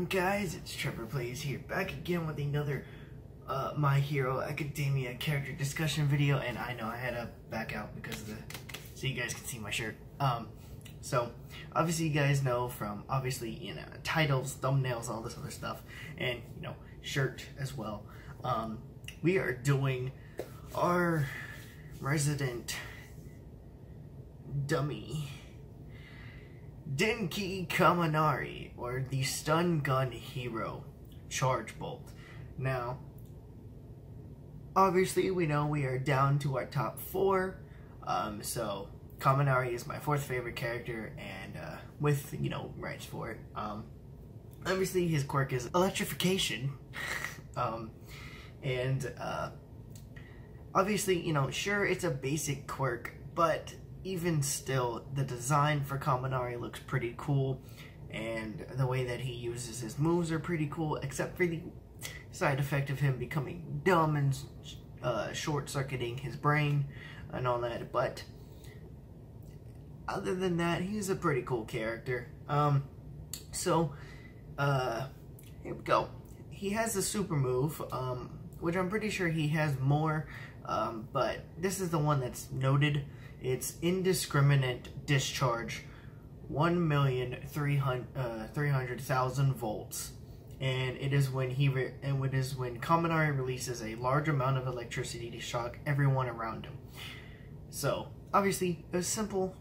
guys? It's Trevor Plays here, back again with another My Hero Academia character discussion video, and I know I had to back out because of the, so you guys can see my shirt. So obviously you guys know from titles, thumbnails, all this other stuff, and shirt as well. We are doing our resident dummy Denki Kaminari, or the stun gun hero, Chargebolt. Now, obviously we know we are down to our top 4, so Kaminari is my 4th favorite character, and with, rights for it. Obviously his quirk is electrification, and obviously, sure, it's a basic quirk, but even still, the design for Kaminari looks pretty cool, and the way that he uses his moves are pretty cool, except for the side effect of him becoming dumb and short-circuiting his brain and all that. But other than that, he's a pretty cool character. Here we go. He has a super move, which I'm pretty sure he has more, but this is the one that's noted. It's indiscriminate discharge, 1,300,000 volts, and it is when Kaminari releases a large amount of electricity to shock everyone around him. So obviously a simple,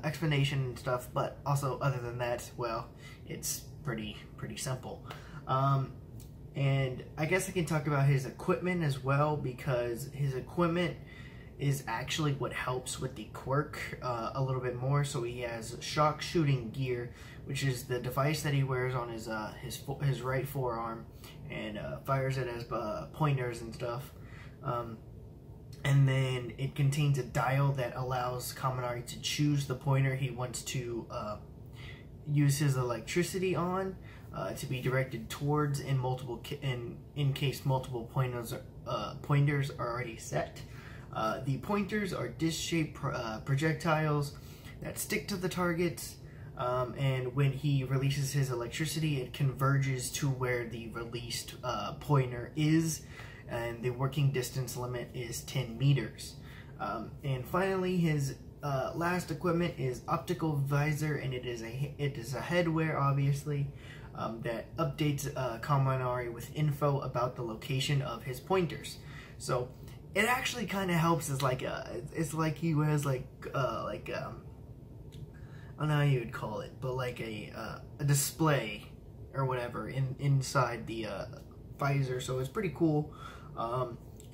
explanation and stuff, but also other than that, well, it's pretty simple. And I guess I can talk about his equipment as well, because his equipment is actually what helps with the quirk a little bit more. So he has shock shooting gear, which is the device that he wears on his right forearm, and fires it as pointers and stuff. And then it contains a dial that allows Kaminari to choose the pointer he wants to use his electricity on, to be directed towards in case multiple pointers are already set. The pointers are disc-shaped projectiles that stick to the targets, and when he releases his electricity, it converges to where the released pointer is, and the working distance limit is 10 meters. And finally, his last equipment is Optical Visor, and it is a headwear, obviously, that updates Kaminari with info about the location of his pointers. So it actually kind of helps as it's like he wears I don't know how you would call it, but like a display or whatever inside the visor. So it's pretty cool,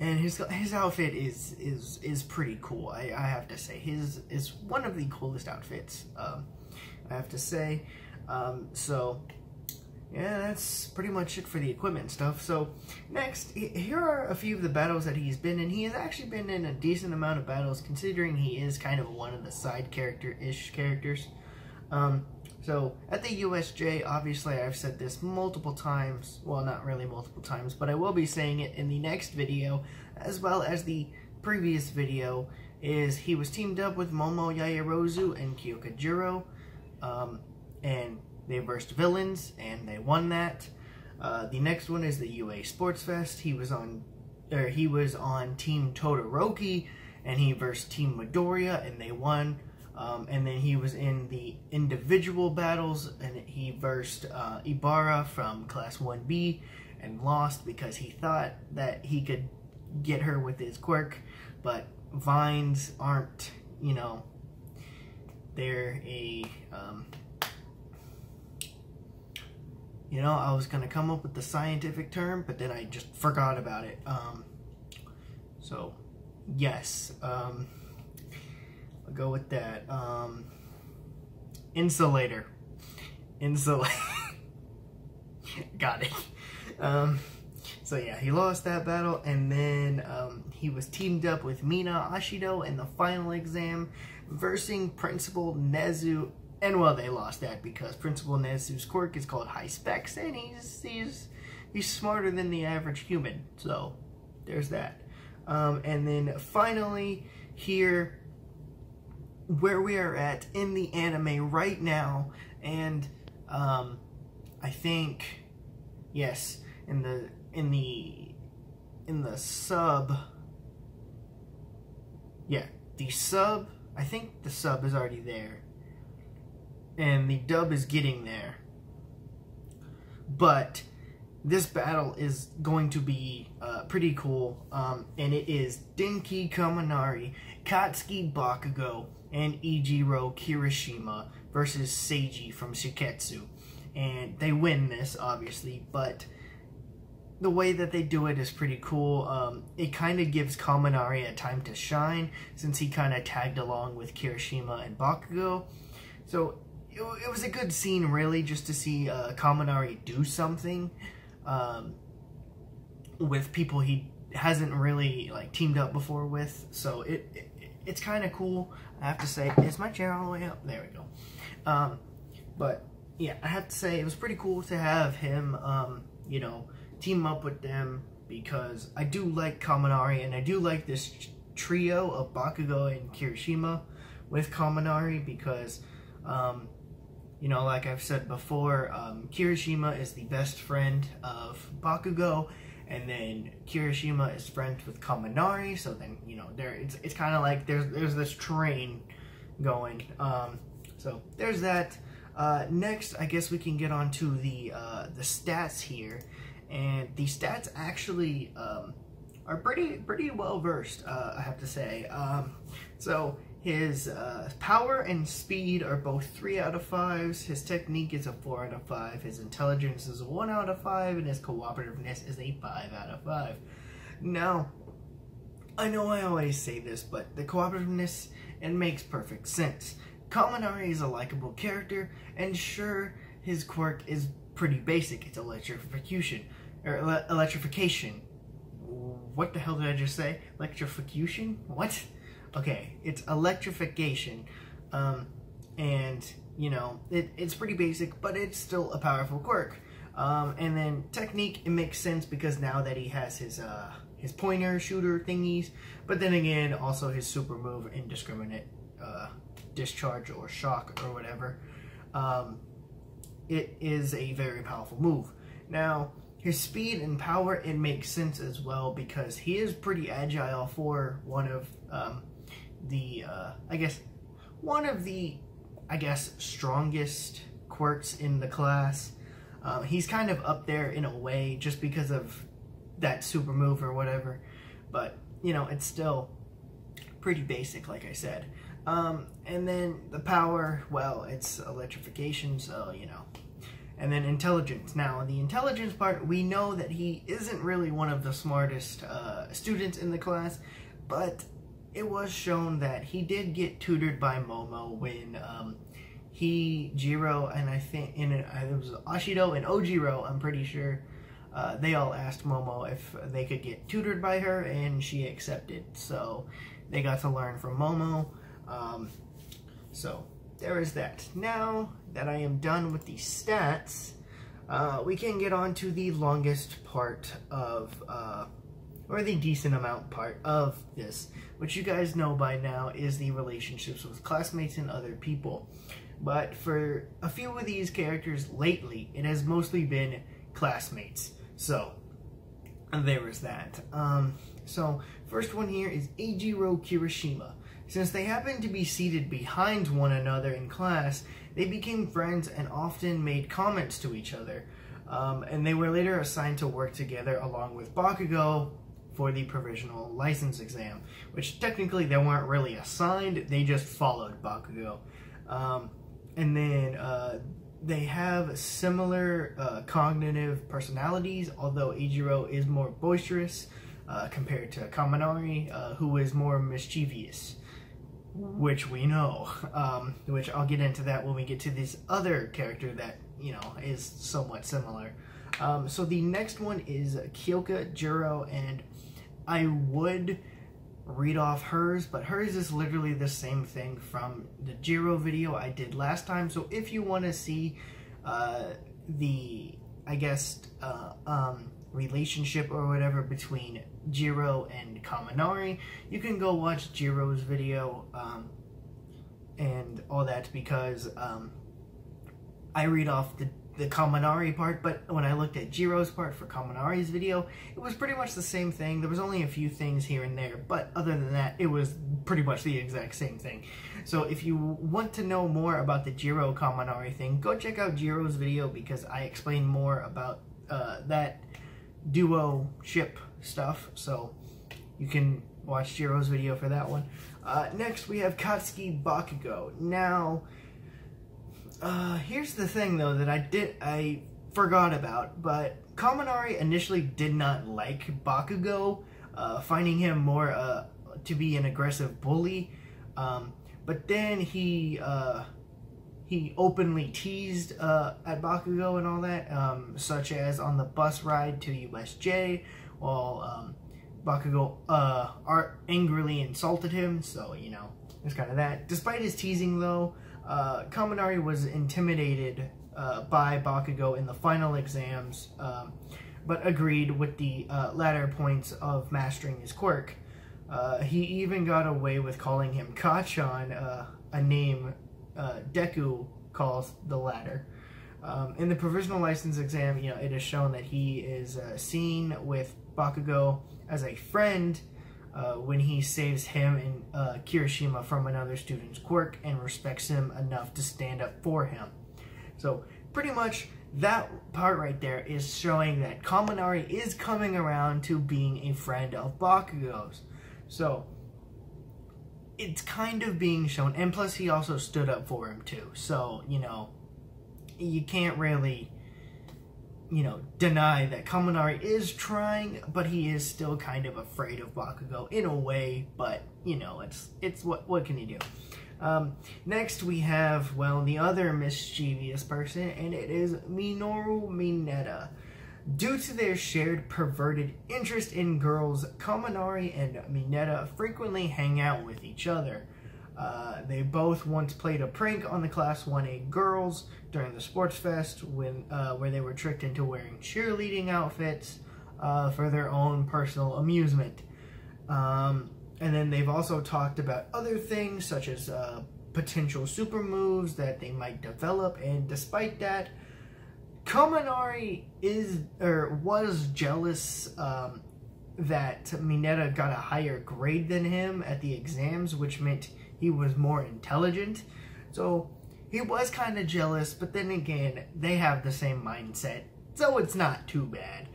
and his outfit is pretty cool. I have to say, his is one of the coolest outfits, I have to say. So yeah, that's pretty much it for the equipment stuff. So next, here are a few of the battles that he's been in. He has actually been in a decent amount of battles, considering he is kind of one of the side character-ish characters. So at the USJ, obviously I've said this multiple times, well, not really multiple times, but I will be saying it in the next video, as well as the previous video, is he was teamed up with Momo Yaoyorozu and Kyoka Goro, and they versed villains, and they won that. The next one is the UA Sports Fest. He was on Team Todoroki, and he versed Team Midoriya, and they won. And then he was in the individual battles, and he versed Ibarra from Class 1B, and lost because he thought that he could get her with his quirk, but vines aren't, they're a I was going to come up with the scientific term, but then I just forgot about it. So, yes. I'll go with that. Insulator. Got it. So yeah, he lost that battle, and then he was teamed up with Mina Ashido in the final exam, versing Principal Nezu. And well, they lost that because Principal Nezu's quirk is called High Specs, and he's smarter than the average human. So there's that. And then finally, here, where we are at in the anime right now, and I think, yes, in the sub, yeah, the sub, I think the sub is already there, and the dub is getting there, but this battle is going to be pretty cool, and it is Denki Kaminari, Katsuki Bakugo, and Ichiro Kirishima versus Seiji from Shiketsu. And they win this, obviously, but the way that they do it is pretty cool. It kind of gives Kaminari a time to shine, since he kind of tagged along with Kirishima and Bakugo. So it was a good scene, really, just to see Kaminari do something with people he hasn't really like teamed up before with. So it's kind of cool, I have to say. Is my chair all the way up? There we go. But yeah, I have to say it was pretty cool to have him, you know, team up with them, because I do like Kaminari, and I do like this trio of Bakugo and Kirishima with Kaminari, because, you know, like I've said before, Kirishima is the best friend of Bakugo, and then Kirishima is friends with Kaminari, so then, you know, it's kind of like there's this train going. So there's that. Next, I guess we can get on to the stats here, and the stats actually are pretty well versed, I have to say. So his power and speed are both 3 out of 5s. His technique is a 4 out of 5. His intelligence is a 1 out of 5, and his cooperativeness is a 5 out of 5. Now, I know I always say this, but the cooperativeness, it makes perfect sense. Kaminari is a likable character, and sure, his quirk is pretty basic. It's electrification. What the hell did I just say? Electrification? What? Okay, it's electrification. And, you know, it's pretty basic, but it's still a powerful quirk. And then technique, it makes sense because now that he has his pointer shooter thingies, but then again, also his super move, indiscriminate discharge or shock or whatever, it is a very powerful move. Now, his speed and power, it makes sense as well, because he is pretty agile for one of I guess, strongest quirks in the class. He's kind of up there in a way just because of that super move or whatever, but, you know, it's still pretty basic, like I said. And then the power, well, it's electrification, so, you know. And then intelligence. Now, the intelligence part, we know that he isn't really one of the smartest students in the class, but it was shown that he did get tutored by Momo when Jiro, and I think it was Ashido and Ojiro, I'm pretty sure, they all asked Momo if they could get tutored by her, and she accepted. So they got to learn from Momo. So there is that. Now that I am done with the stats, we can get on to the longest part of, or the decent amount part of this, which you guys know by now is the relationships with classmates and other people. But for a few of these characters lately, it has mostly been classmates. So there is that. So first one here is Ichiro Kirishima. Since they happened to be seated behind one another in class, they became friends and often made comments to each other. And they were later assigned to work together along with Bakugo for the provisional license exam, which technically they weren't really assigned, they just followed Bakugo. And then they have similar cognitive personalities, although Ichiro is more boisterous compared to Kaminari, who is more mischievous, which we know, which I'll get into that when we get to this other character that, you know, is somewhat similar. So the next one is Kyoka Goro, and I would read off hers, but hers is literally the same thing from the Jiro video I did last time. So if you want to see the, I guess, relationship or whatever between Jiro and Kaminari, you can go watch Jiro's video and all that, because I read off the Kaminari part, but when I looked at Jiro's part for Kaminari's video, it was pretty much the same thing. There was only a few things here and there, but other than that, it was pretty much the exact same thing. So if you want to know more about the Jiro Kaminari thing, go check out Jiro's video, because I explain more about that duo ship stuff, so you can watch Jiro's video for that one. Next, we have Katsuki Bakugo. Now, here's the thing, though, that I forgot about, but Kaminari initially did not like Bakugo, finding him more to be an aggressive bully, but then he openly teased at Bakugo and all that, such as on the bus ride to USJ, while Bakugo angrily insulted him, so, you know, it's kind of that. Despite his teasing, though, Kaminari was intimidated by Bakugo in the final exams, but agreed with the latter points of mastering his quirk. He even got away with calling him Kachan, a name Deku calls the latter. In the provisional license exam, you know, it is shown that he is seen with Bakugo as a friend when he saves him and Kirishima from another student's quirk and respects him enough to stand up for him. So pretty much that part right there is showing that Kaminari is coming around to being a friend of Bakugo's. So it's kind of being shown, and plus he also stood up for him too. So, you know, you can't really, you know, deny that Kaminari is trying, but he is still kind of afraid of Bakugo in a way, but, you know, it's what can you do? Next we have, well, the other mischievous person, and it is Minoru Mineta. Due to their shared perverted interest in girls, Kaminari and Mineta frequently hang out with each other. They both once played a prank on the Class 1A girls during the sports fest where they were tricked into wearing cheerleading outfits for their own personal amusement. And then they've also talked about other things, such as potential super moves that they might develop, and despite that, Kaminari was jealous that Mineta got a higher grade than him at the exams, which meant he was more intelligent. So he was kind of jealous, but then again, they have the same mindset, so it's not too bad.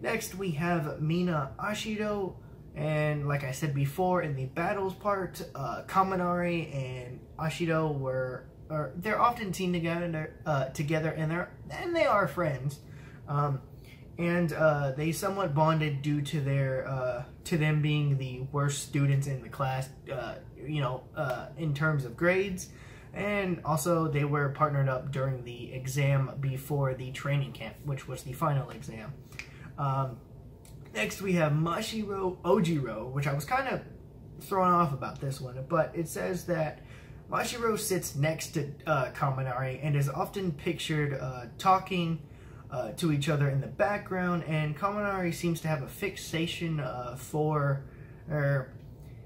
Next, we have Mina Ashido, and like I said before, in the battles part, Kaminari and Ashido they're often seen together, and they are friends, and they somewhat bonded due to them being the worst students in the class, in terms of grades, and also they were partnered up during the exam before the training camp, which was the final exam. Next we have Mashiro Ojiro, which I was kind of thrown off about this one, but it says that Mashiro sits next to Kaminari and is often pictured talking to each other in the background, and Kaminari seems to have a fixation for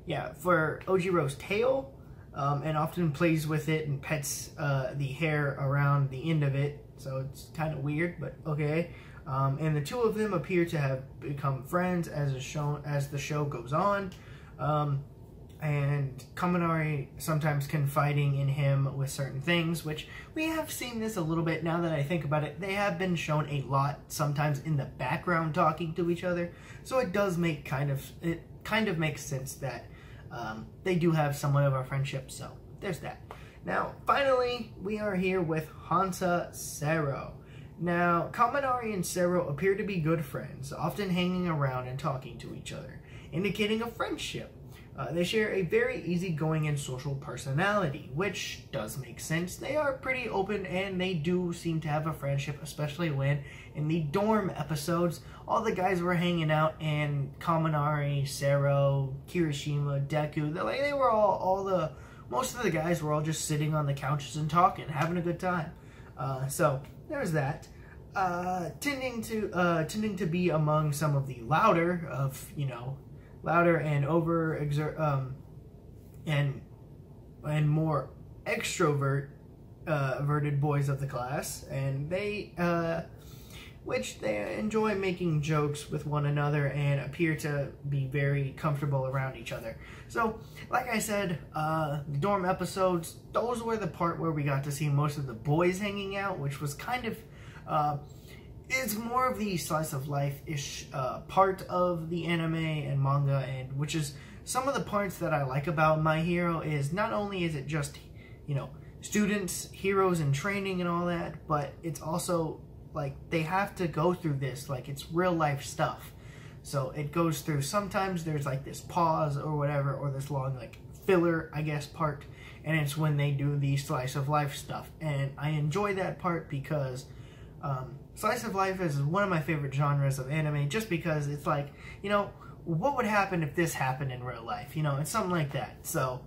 Ojiro's tail, and often plays with it and pets the hair around the end of it, so it's kind of weird, but okay. And the two of them appear to have become friends as the show goes on. And Kaminari sometimes confiding in him with certain things, which we have seen this a little bit now that I think about it. They have been shown a lot, sometimes in the background talking to each other, so it does make it kind of makes sense that they do have somewhat of a friendship, so there's that. Now, finally, we are here with Hansa Sero. Now, Kaminari and Sero appear to be good friends, often hanging around and talking to each other, indicating a friendship. They share a very easygoing and social personality, which does make sense. They are pretty open, and they do seem to have a friendship, especially when in the dorm episodes, all the guys were hanging out, and Kaminari, Sero, Kirishima, Deku, most of the guys were all just sitting on the couches and talking, having a good time. So there's that. Tending to be among some of the louder and and more extrovert averted boys of the class, and they enjoy making jokes with one another and appear to be very comfortable around each other. So, like I said, the dorm episodes, those were the part where we got to see most of the boys hanging out, which was kind of, it's more of the slice of life-ish part of the anime and manga, and which is some of the parts that I like about My Hero. Is not only is it just, you know, students, heroes in training and all that, but it's also like they have to go through this, like it's real life stuff. So it goes through, sometimes there's like this pause or whatever, or this long like filler, I guess, part, and it's when they do the slice of life stuff. And I enjoy that part because slice of life is one of my favorite genres of anime, just because it's like, you know, what would happen if this happened in real life? You know, it's something like that. So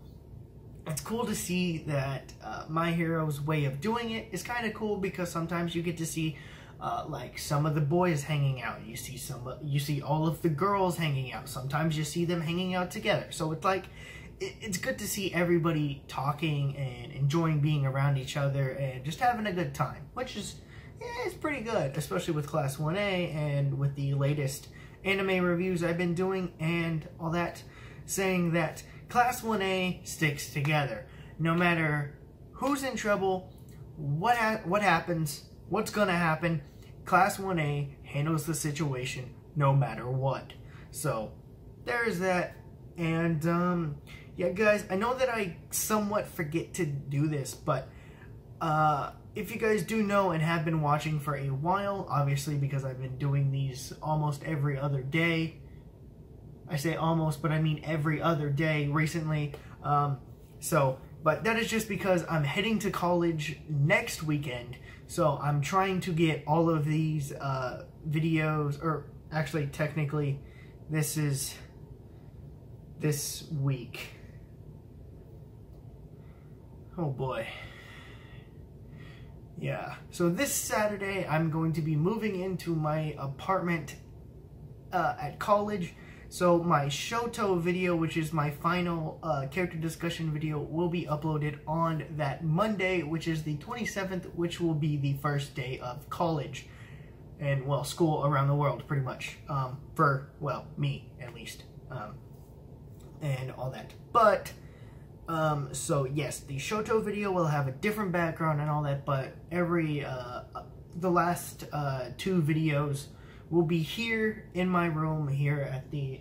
it's cool to see that My Hero's way of doing it is kind of cool, because sometimes you get to see like some of the boys hanging out. You see all of the girls hanging out. Sometimes you see them hanging out together. So it's like, it's good to see everybody talking and enjoying being around each other and just having a good time, which is, yeah, it's pretty good, especially with Class 1A and with the latest anime reviews I've been doing and all that, saying that Class 1A sticks together. No matter who's in trouble, what happens, what's gonna happen, Class 1A handles the situation no matter what. So, there's that. And, yeah, guys, I know that I somewhat forget to do this, but, if you guys do know and have been watching for a while, obviously because I've been doing these almost every other day. I say almost, but I mean every other day recently. But that is just because I'm heading to college next weekend. So I'm trying to get all of these videos, or actually technically this is this week. Oh boy. Yeah, so this Saturday I'm going to be moving into my apartment at college. So my Shota video, which is my final character discussion video, will be uploaded on that Monday, which is the 27th, which will be the first day of college. And, well, school around the world, pretty much. For, well, me, at least. And all that. But, so yes, the Shota video will have a different background and all that, but the last 2 videos will be here in my room here at the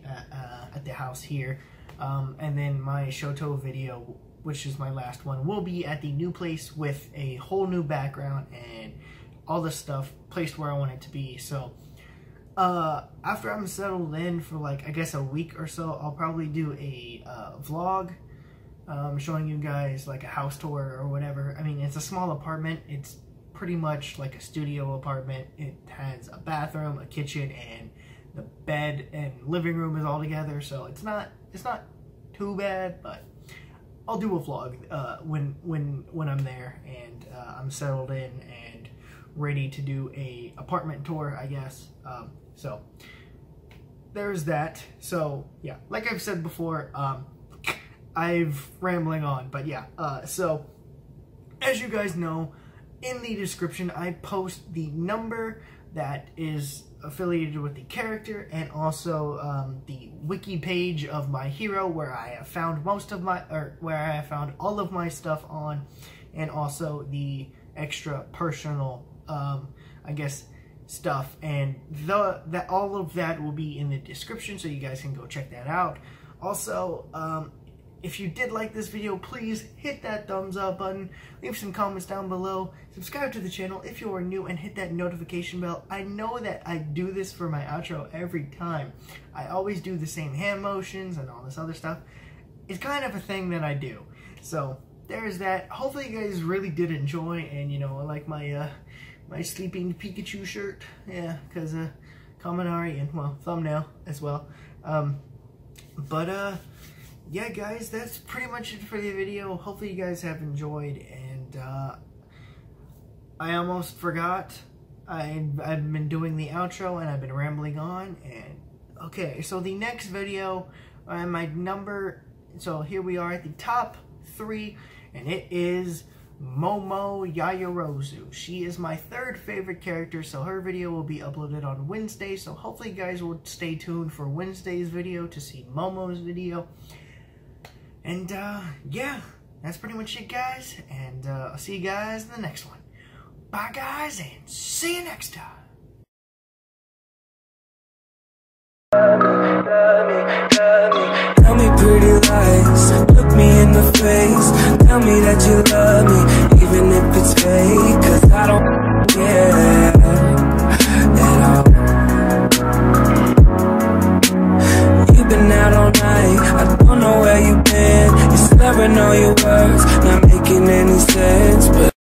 house here, and then my Shota video, which is my last one, will be at the new place with a whole new background and all the stuff placed where I want it to be. So after I'm settled in for like, I guess, a week or so, I'll probably do a vlog showing you guys like a house tour or whatever. I mean, it's a small apartment. It's pretty much like a studio apartment. It has a bathroom, a kitchen, and the bed and living room is all together. So it's not too bad, but I'll do a vlog when I'm there and I'm settled in and ready to do a apartment tour, I guess. So there's that. So yeah, like I've said before, I've rambling on, but yeah, so as you guys know, in the description I post the number that is affiliated with the character, and also the wiki page of My Hero, where I have found where I have found all of my stuff on, and also the extra personal I guess stuff, and all of that will be in the description, so you guys can go check that out. Also, if you did like this video, please hit that thumbs up button, leave some comments down below, subscribe to the channel if you are new, and hit that notification bell. I know that I do this for my outro every time. I always do the same hand motions and all this other stuff. It's kind of a thing that I do. So there's that. Hopefully you guys really did enjoy, and you know, I like my my sleeping Pikachu shirt. Yeah, because Kaminari, and well, thumbnail as well. Yeah, guys, that's pretty much it for the video. Hopefully you guys have enjoyed, and I almost forgot. I've been doing the outro, and I've been rambling on, and okay, so the next video, my number, so here we are at the top 3, and it is Momo Yayarozu. She is my third favorite character, so her video will be uploaded on Wednesday, so hopefully you guys will stay tuned for Wednesday's video to see Momo's video. And yeah, that's pretty much it, guys, and I'll see you guys in the next one. Bye, guys, and see you next time. Tell me pretty lies, look me in the face. Tell me that you love me, even if it's fake. Cause I don't care at all. You've been out all night, I don't know where you've been. You're slurring all your words, not making any sense, but